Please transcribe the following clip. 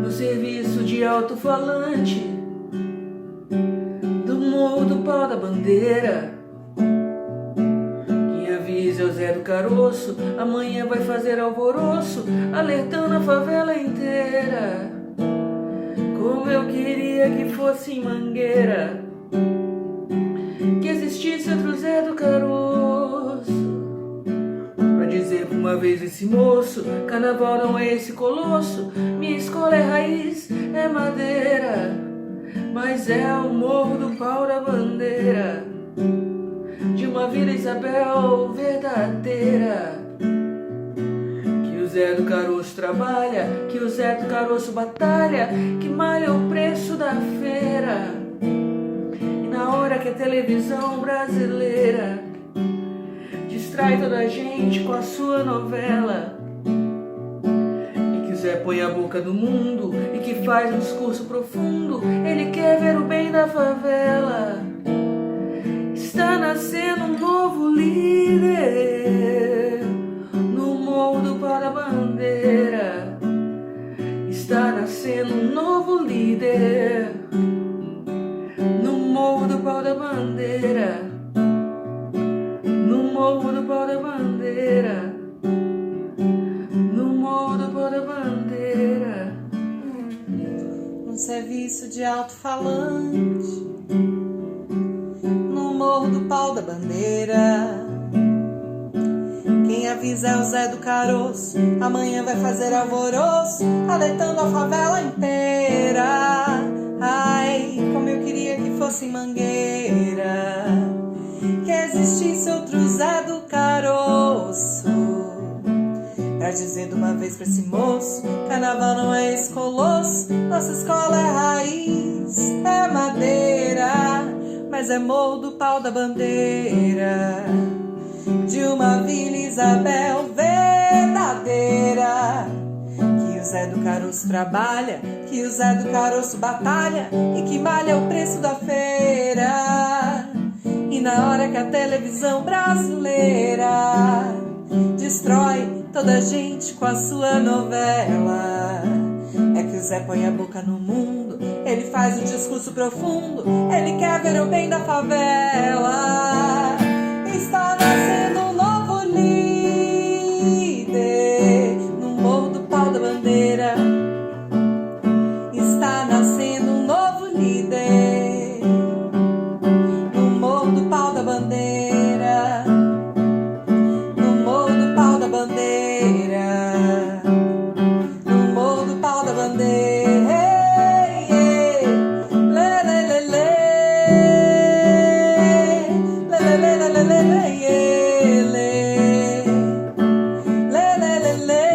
No serviço de alto-falante do Morro do Pau da Bandeira, quem avisa é o Zé do Caroço, amanhã vai fazer alvoroço, alertando a favela inteira. Como eu queria que fosse em Mangueira, que existisse outro Zé do Caroço, pra dizer por uma vez esse moço: carnaval não é esse colosso, minha escola é raiz, é madeira, mas é o Morro do Pau da Bandeira, de uma Vila Isabel verdadeira. Que o Zé do Caroço trabalha, que o Zé do Caroço batalha, que malha o preço da feira. E na hora que a televisão brasileira distrai toda a gente com a sua novela, e que o Zé põe a boca no mundo e que faz um discurso profundo, ele quer ver o bem da favela. Está nascendo um novo líder no Morro do Pau da Bandeira. Está nascendo um novo líder no Morro do Pau da Bandeira. No Morro do Pau da Bandeira. No Morro do Pau da Bandeira. Um serviço de alto-falante no Morro do Pau da Bandeira. Quem avisa é o Zé do Caroço, amanhã vai fazer alvoroço, alertando a favela inteira. Ai, como eu queria que fosse em Mangueira, que existisse outro Zé do Caroço, pra dizer de uma vez pra esse moço: carnaval não é esse colosso, nossa escola é raiz, é madeira, mas é Morro do Pau da Bandeira, de uma Vila Isabel verdadeira. Que o Zé do Caroço trabalha, que o Zé do Caroço batalha, e que malha o preço da feira. E na hora que a televisão brasileira destrói toda a gente com a sua novela, é que o Zé põe a boca no mundo, ele faz um discurso profundo, ele quer ver o bem da favela. Está nascendo um novo líder no Morro do Pau da Bandeira. Está nascendo um novo líder no Morro do Pau da Bandeira. No Morro do Pau da Bandeira. No Morro do Pau da Bandeira. Lê, lê, lê, lê. Lê, lê, lê, lê, lê, lê. Lê, lê, lê, lê.